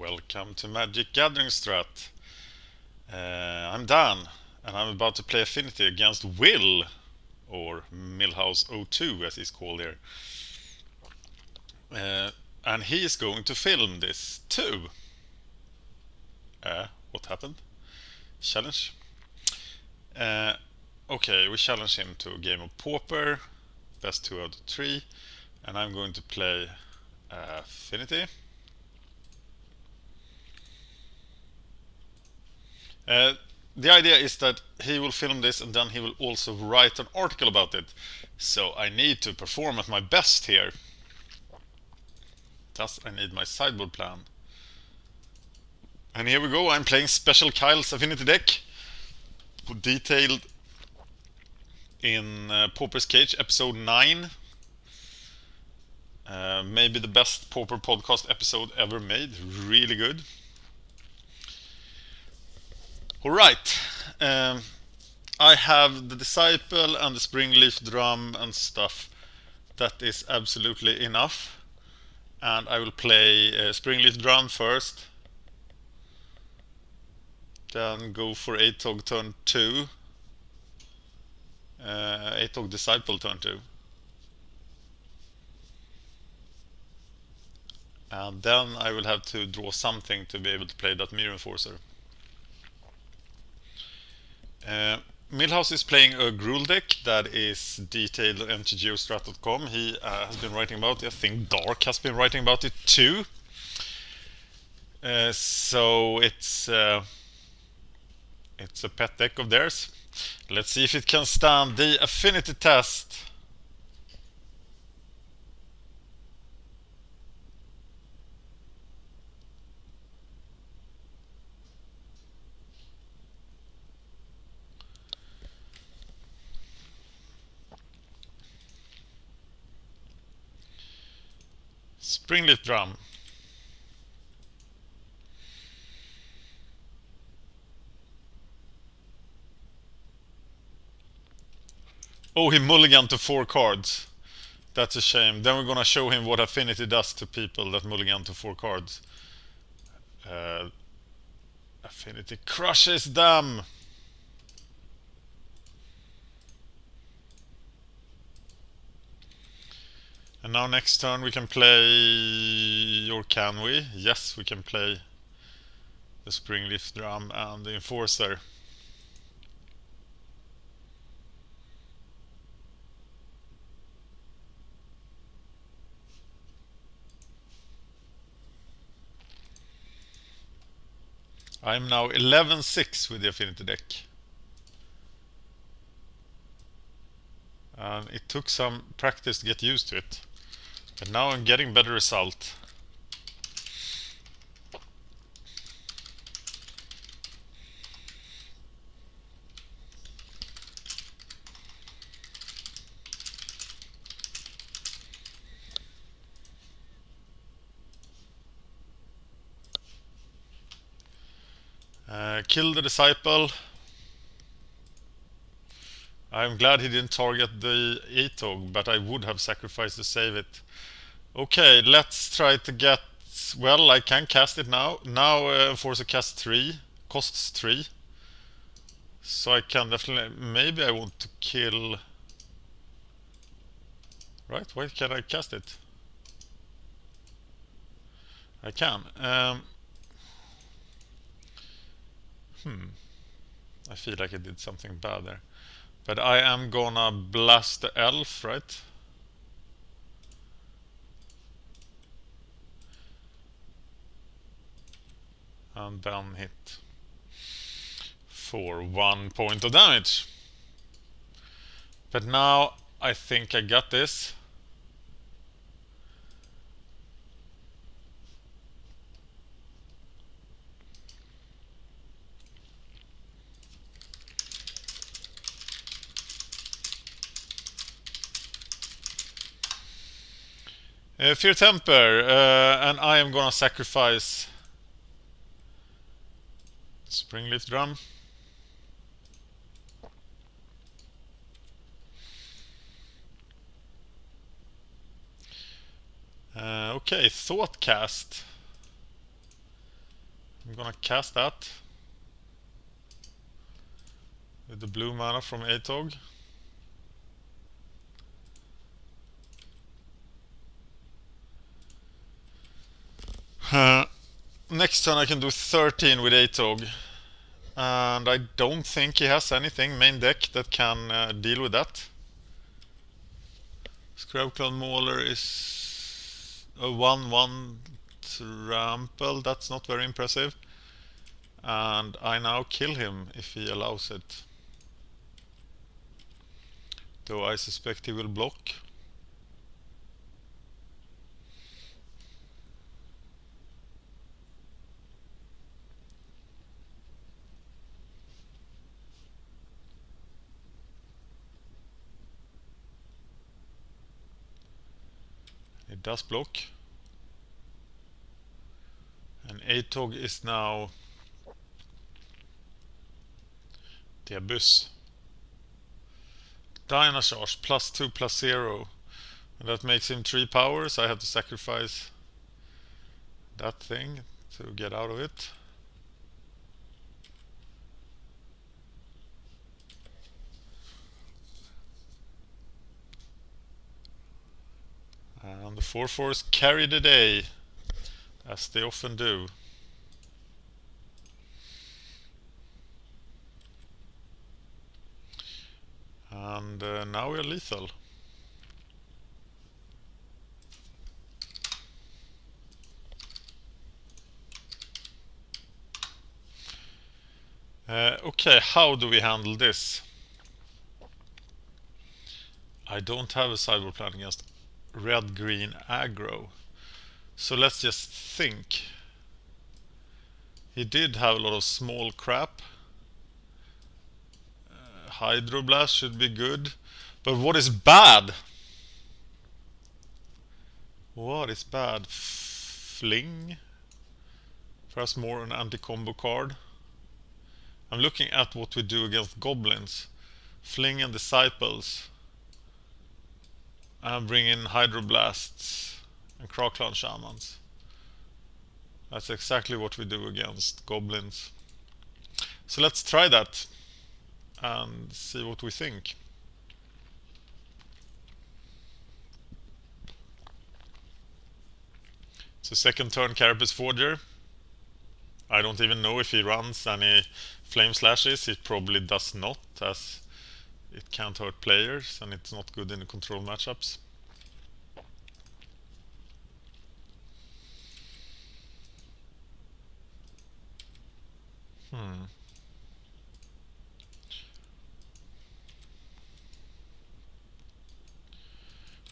Welcome to MagicGatheringStrat. I'm Dan, and I'm about to play Affinity against Will, or Millhouse02 as he's called here. And he is going to film this too. What happened? Challenge? Okay, we challenge him to a game of Pauper, best 2 out of 3, and I'm going to play Affinity. The idea is that he will film this and then he will also write an article about it. So I need to perform at my best here. Thus I need my sideboard plan. And here we go, I'm playing Special Kyle's Affinity deck, detailed in Pauper's Cage episode 9. Maybe the best Pauper podcast episode ever made, really good. Alright, I have the Disciple and the Springleaf Drum and stuff. That is absolutely enough. And I will play Springleaf Drum first. Then go for Atog turn 2. Atog Disciple turn 2. And then I will have to draw something to be able to play that Mirror Enforcer. Millhouse is playing a Gruul deck that is detailed on MagicGatheringStrat.com. He has been writing about it. I think Dark has been writing about it too. So it's a pet deck of theirs. Let's see if it can stand the Affinity test. Springleaf Drum. Oh, he mulliganed to 4 cards. That's a shame. Then we're gonna show him what Affinity does to people that mulligan to 4 cards. Affinity crushes them! And now next turn we can play, or can we? Yes, we can play the Springleaf Drum and the Enforcer. I'm now 11-6 with the Affinity deck. And it took some practice to get used to it. But now I'm getting better result. Kill the Disciple. I'm glad he didn't target the Atog, but I would have sacrificed to save it. Okay, let's try to get... Well, I can cast it now. Now Enforcer casts 3. Costs 3. So I can definitely... Maybe I want to kill... Right, why can't I cast it? I can. I feel like I did something bad there. But I am gonna blast the elf, right? And then hit for 1 point of damage. But now I think I got this. Fear Temper, and I am gonna sacrifice Springleaf Drum. Okay, Thoughtcast. I'm gonna cast that with the blue mana from Atog. Next turn I can do 13 with Atog. And I don't think he has anything main deck that can deal with that. Scrabclown Mauler is a 1/1 trample. That's not very impressive. And I now kill him if he allows it. Though I suspect he will block. It does block. And Atog is now the Abyss. Dynacharge +2/+0. And that makes him 3 powers. I have to sacrifice that thing to get out of it. And the 4/4s carry the day, as they often do. And now we're lethal. Okay, how do we handle this? I don't have a sideboard plan against red-green aggro. So let's just think. He did have a lot of small crap. Hydroblast should be good. But what is bad? What is bad? Fling? Perhaps more an anti-combo card. I'm looking at what we do against goblins. Fling and Disciples. And bring in Hydroblasts and Croclan Shamans. That's exactly what we do against goblins. So let's try that and see what we think. So second turn Carapace Forger. I don't even know if he runs any Flame Slashes. It probably does not, as it can't hurt players and it's not good in the control matchups.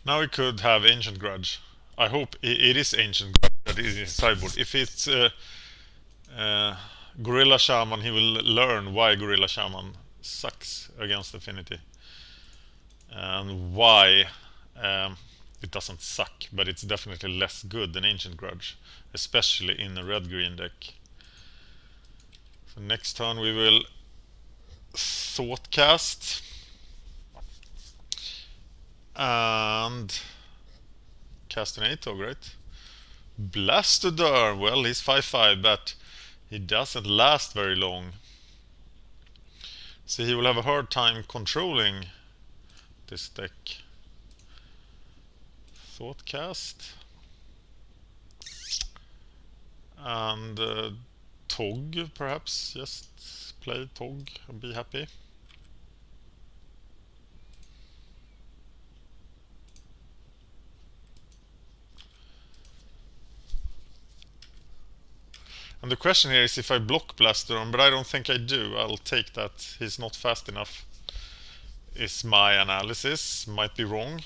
Now we could have Ancient Grudge. I hope it is Ancient Grudge that is in sideboard. If it's Gorilla Shaman, he will learn why Gorilla Shaman sucks against Affinity. And why it doesn't suck, but it's definitely less good than Ancient Grudge, especially in a red-green deck. So next turn we will Thoughtcast and cast an Atog, right? Blastoderm, well, he's 5/5, but he doesn't last very long. So he will have a hard time controlling this deck. Thoughtcast. And Tog, perhaps. Just play Tog and be happy. And the question here is if I block Blastoderm, but I don't think I do. I'll take that. He's not fast enough. Is my analysis. Might be wrong.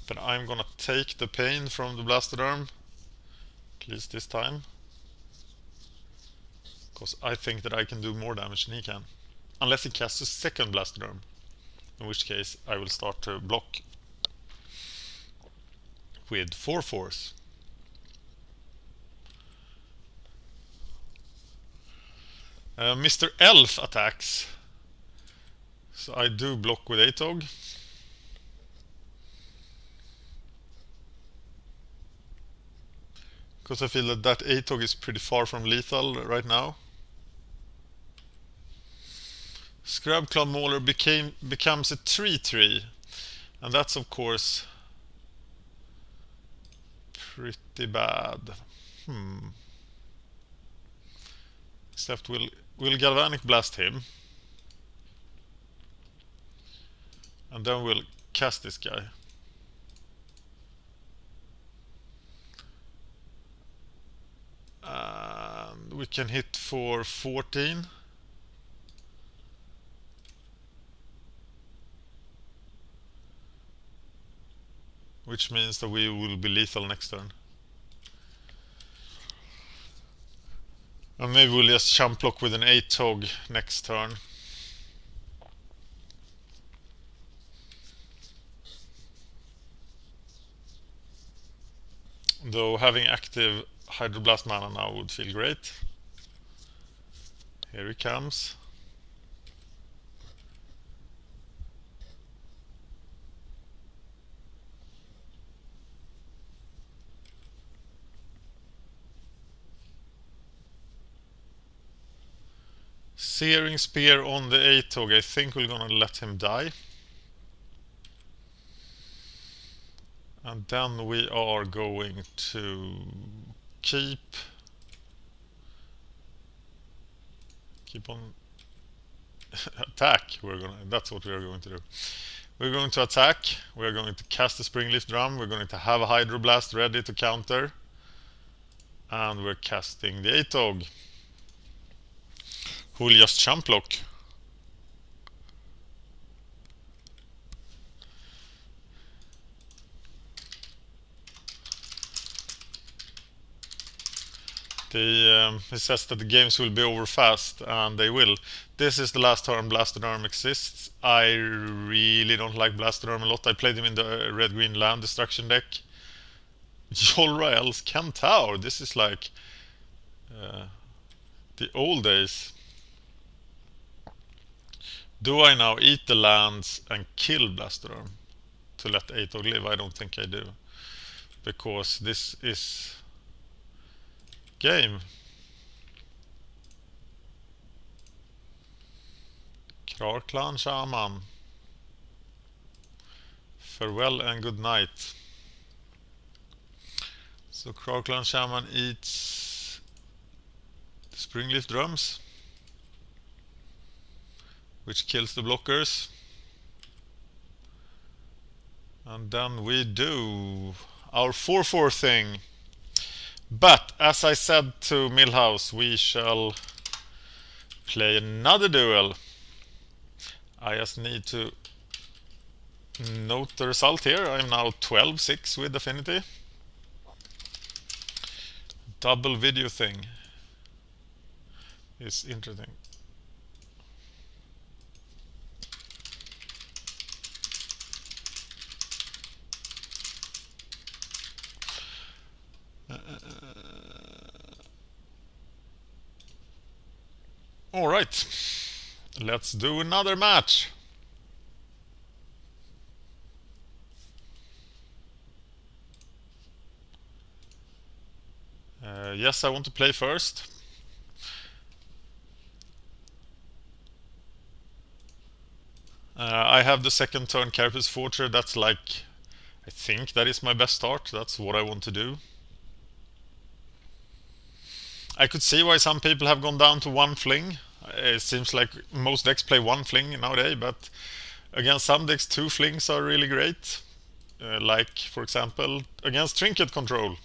But I'm gonna take the pain from the Blastoderm. At least this time. Because I think that I can do more damage than he can. Unless he casts a second Blastoderm. In which case I will start to block with 4/4s. Mr. Elf attacks. So I do block with Atog. Because I feel that that ATOG is pretty far from lethal right now. Scrub Cloud Mauler becomes a 3-3. And that's of course pretty bad. Except we'll Galvanic Blast him. And then we'll cast this guy. And we can hit for 14. Which means that we will be lethal next turn. And maybe we'll just chump block with an 8-tog next turn. Though having active Hydroblast mana now would feel great. Here he comes. Searing Spear on the 8-tog. I think we're gonna let him die. And then we are going to keep on attack. That's what we are going to do. We're going to attack. We're going to cast the Springleaf Drum. We're going to have a Hydroblast ready to counter. And we're casting the 8-tog, who will just chump block. He says that the games will be over fast, and they will. This is the last turn Blastoderm exists. I really don't like Blastoderm a lot. I played him in the red-green land destruction deck. Jolrael's Kentaur. This is like the old days. Do I now eat the lands and kill Blastoderm to let 8-tog live? I don't think I do. Because this is game. Krarklan Shaman. Farewell and good night. So Krarklan Shaman eats the Springleaf Drums, which kills the blockers. And then we do our 4/4 thing. But as I said to Millhouse, we shall play another duel. I just need to note the result here. I'm now 12-6 with Affinity. Double video thing is interesting. All right, let's do another match. Yes, I want to play first. I have the second turn Carapace Forger. That's like, I think that is my best start. That's what I want to do. I could see why some people have gone down to one fling. It seems like most decks play one fling nowadays, but against some decks 2 flings are really great. Like, for example, against Trinket control.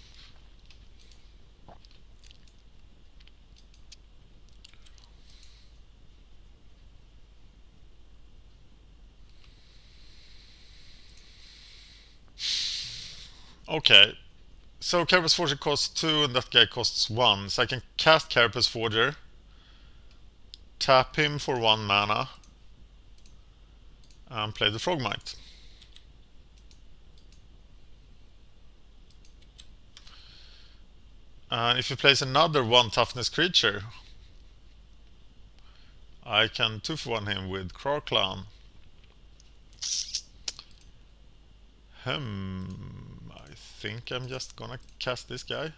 Okay, so Carapace Forger costs 2 and that guy costs 1. So I can cast Carapace Forger, tap him for 1 mana, and play the Frogmite. And if he plays another 1 toughness creature, I can 2-for-1 him with Krarklan. I think I'm just gonna cast this guy.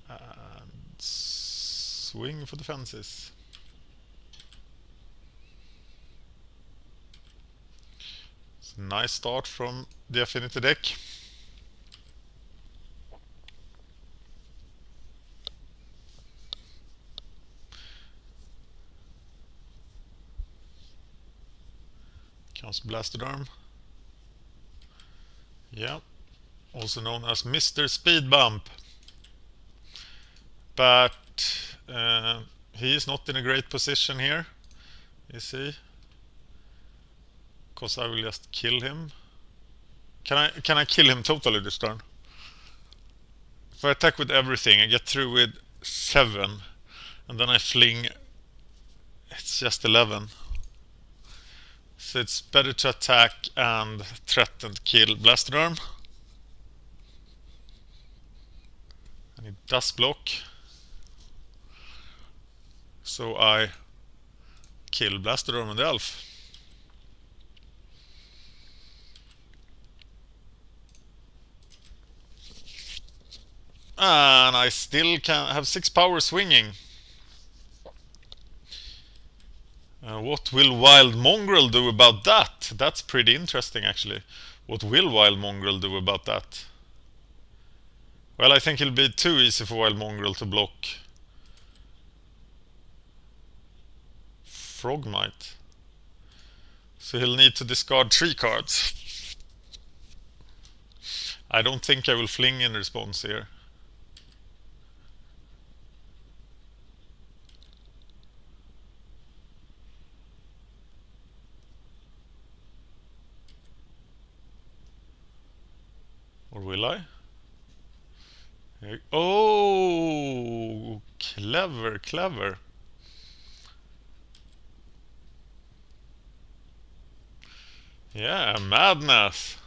And swing for the fences. It's a nice start from the Affinity deck. Comes Blastoderm. Yeah, also known as Mr. Speed Bump. But he is not in a great position here, is he? Because I will just kill him. Can I kill him totally this turn? If I attack with everything, I get through with 7, and then I fling. It's just 11. So it's better to attack and threaten to kill Blastoderm. And it does block. So I kill Blastoderm and the Elf. And I still can have 6 power swinging. What will Wild Mongrel do about that? That's pretty interesting, actually. What will Wild Mongrel do about that? Well, I think it'll be too easy for Wild Mongrel to block Frogmite. So he'll need to discard 3 cards. I don't think I will fling in response here. Or will I? Oh, clever, clever. Yeah, madness.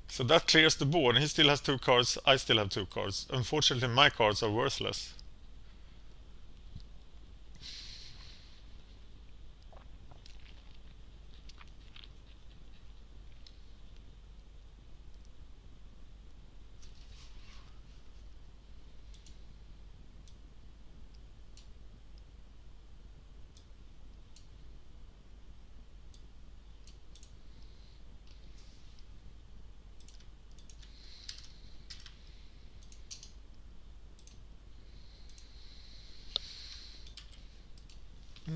So that clears the board. He still has 2 cards, I still have 2 cards. Unfortunately, my cards are worthless.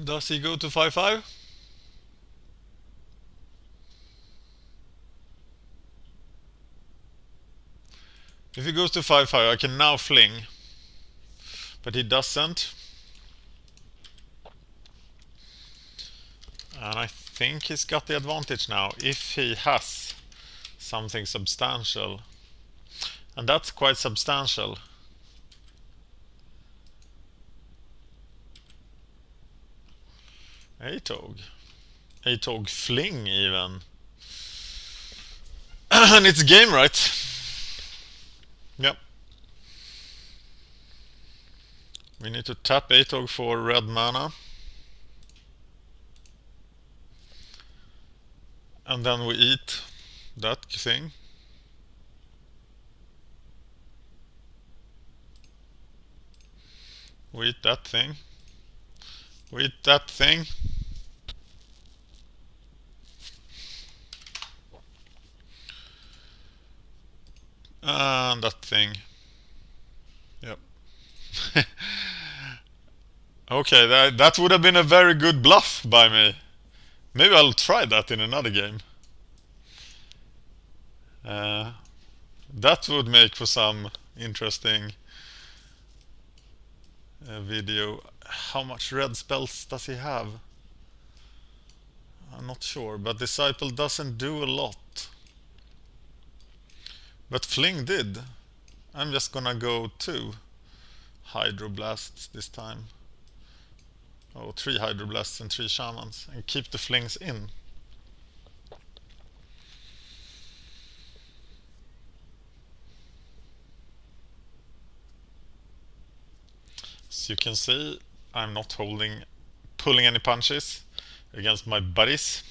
Does he go to 5-5? If he goes to 5-5, I can now fling. But he doesn't. And I think he's got the advantage now, if he has something substantial. And that's quite substantial. Atog fling even. And it's game, right? Yep. We need to tap Atog for red mana. And then we eat that thing. We eat that thing. We eat that thing. And that thing. Yep. Okay, that would have been a very good bluff by me. Maybe I'll try that in another game. That would make for some interesting video. How much red spells does he have? I'm not sure, but Disciple doesn't do a lot. But Fling did. I'm just gonna go 2 Hydroblasts this time. Oh, 3 Hydroblasts and 3 Shamans, and keep the Flings in. As you can see, I'm not pulling any punches against my buddies,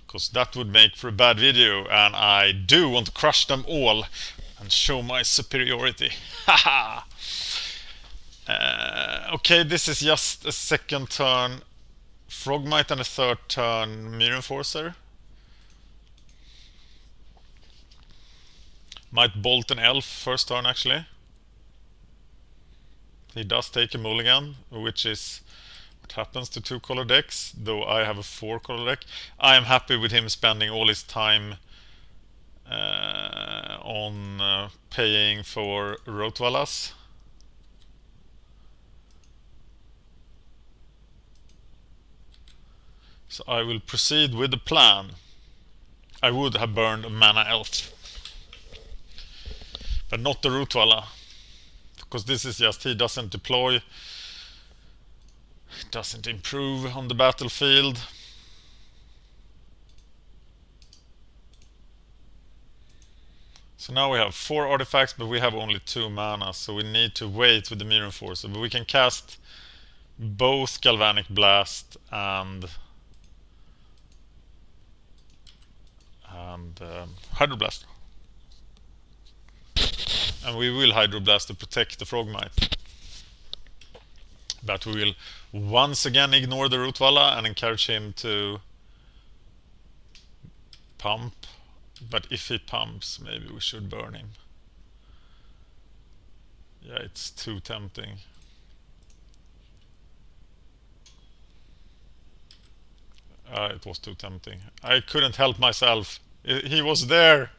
because that would make for a bad video, and I do want to crush them all. and show my superiority. Haha! Okay, this is just a second turn Frogmite and a third turn Mirror Enforcer. Might bolt an elf first turn actually. He does take a mulligan, which is what happens to 2-color decks, though I have a 4-color deck. I am happy with him spending all his time on paying for Rotvalas. So I will proceed with the plan. I would have burned a mana elf, but not the Rotvala, because this is just, he doesn't deploy, doesn't improve on the battlefield. So now we have 4 artifacts, but we have only 2 mana, so we need to wait with the Mirror Enforcer. But we can cast both Galvanic Blast and Hydroblast. And we will Hydroblast to protect the Frogmite. But we will once again ignore the Rotvala and encourage him to pump. But if he pumps, maybe we should burn him. Yeah, it's too tempting. It was too tempting. I couldn't help myself. He was there.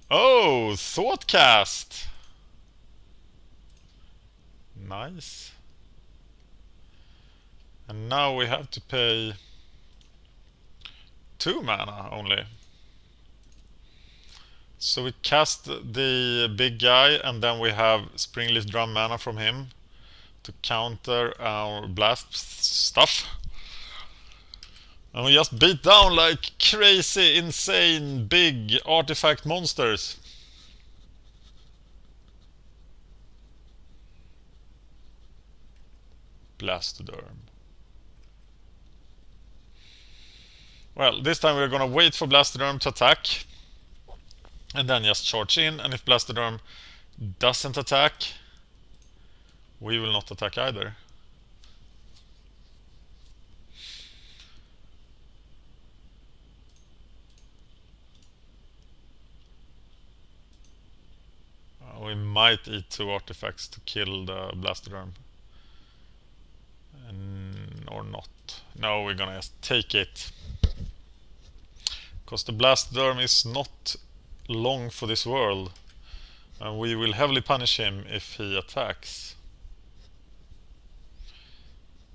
Oh, Thoughtcast. Nice. And now we have to pay 2 mana only. So we cast the big guy, and then we have Springleaf Drum mana from him to counter our blast stuff. And we just beat down like crazy, insane, big artifact monsters. Blastoderm. Well, this time we're gonna wait for Blastoderm to attack. And then just charge in, and if Blastoderm doesn't attack, we will not attack either. We might eat 2 artifacts to kill the Blastoderm. Or not. No, we're gonna just take it. Because the Blastoderm is not long for this world. And we will heavily punish him if he attacks.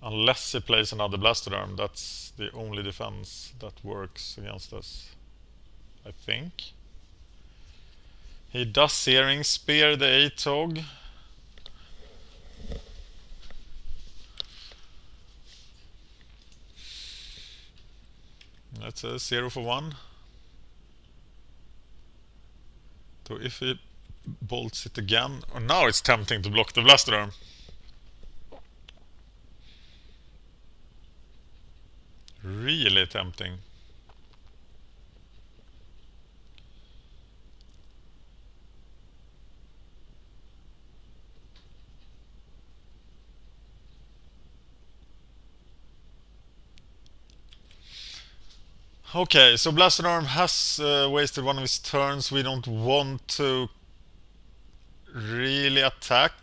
Unless he plays another Blastoderm, that's the only defense that works against us, I think. He does Searing Spear the Atog. That's a 0 for 1. So if he bolts it again, oh, now it's tempting to block the Blastoderm. Really tempting. Okay, so Blastoderm has wasted one of his turns. We don't want to really attack.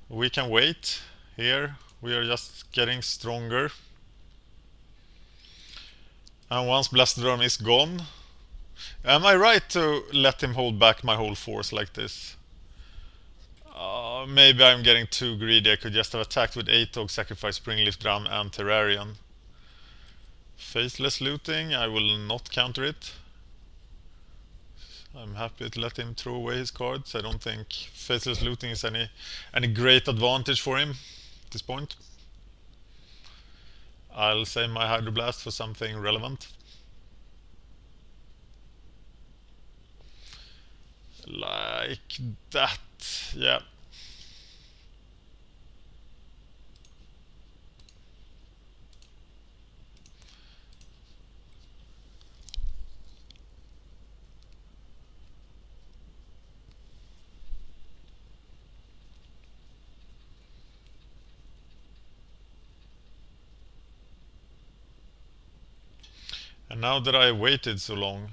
We can wait here. We are just getting stronger. And once Blastoderm is gone... Am I right to let him hold back my whole force like this? Maybe I'm getting too greedy. I could just have attacked with Atog, sacrifice Springleaf Drum and Terrarion. Faceless Looting, I will not counter it. I'm happy to let him throw away his cards. I don't think Faceless Looting is any great advantage for him at this point. I'll save my Hydroblast for something relevant. Like that, yeah. And now that I waited so long,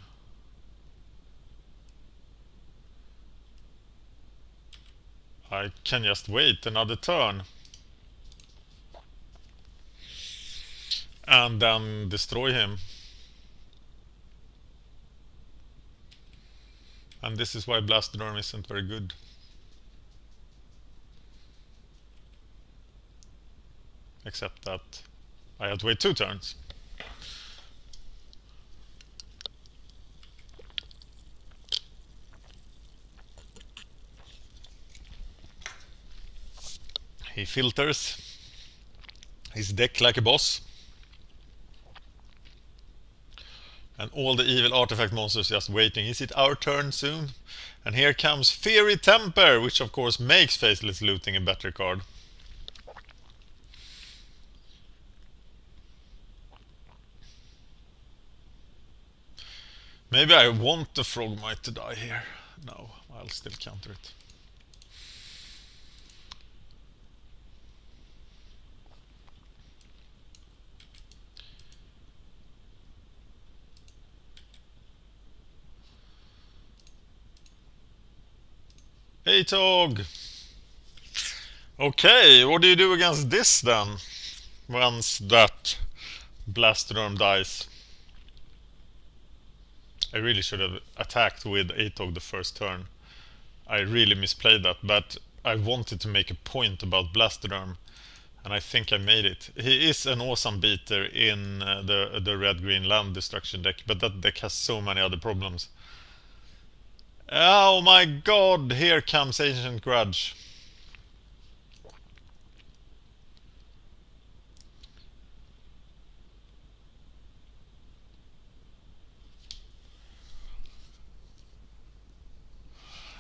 I can just wait another turn and then destroy him. And this is why Blastoderm isn't very good. Except that I have to wait 2 turns. He filters his deck like a boss. And all the evil artifact monsters just waiting. Is it our turn soon? And here comes Fiery Temper, which of course makes Faceless Looting a better card. Maybe I want the Frogmite to die here. No, I'll still counter it. Atog! Okay, what do you do against this then? Once that Blastoderm dies. I really should have attacked with Atog the first turn. I really misplayed that, but I wanted to make a point about Blastoderm, and I think I made it. He is an awesome beater in the red-green land destruction deck, but that deck has so many other problems. Oh my god, here comes Ancient Grudge.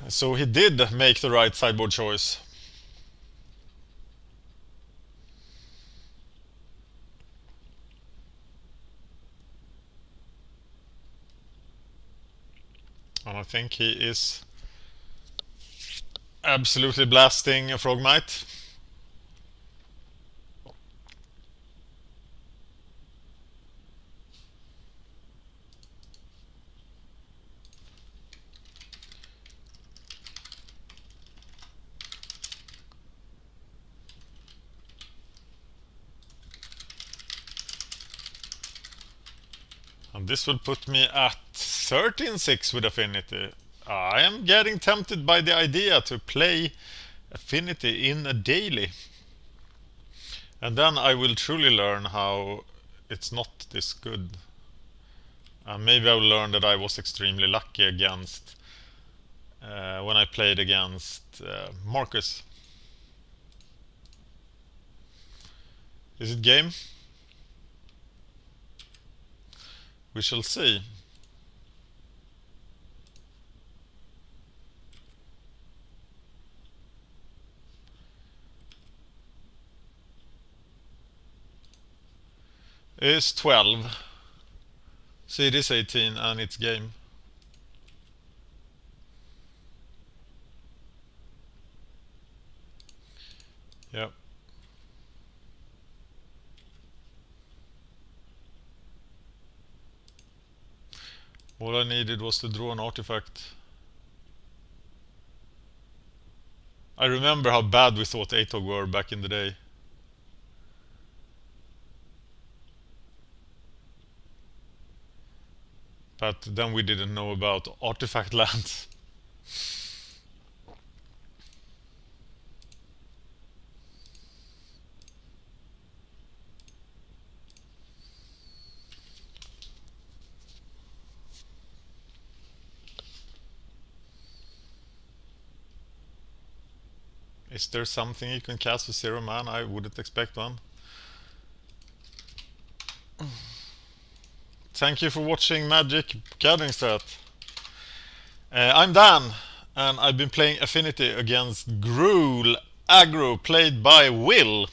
So he did make the right sideboard choice. And I think he is absolutely blasting a Frogmite. And this will put me at 13-6 with Affinity. I am getting tempted by the idea to play Affinity in a daily. And then I will truly learn how it's not this good. Maybe I will learn that I was extremely lucky against when I played against Marcus. Is it game? We shall see. It's 12. So it is 18 and it's game. Yep. All I needed was to draw an artifact. I remember how bad we thought Atog were back in the day. But then we didn't know about artifact lands. Is there something you can cast with 0 mana? I wouldn't expect one. Thank you for watching MagicGatheringStrat. I'm Dan, and I've been playing Affinity against Gruul Aggro, played by Will.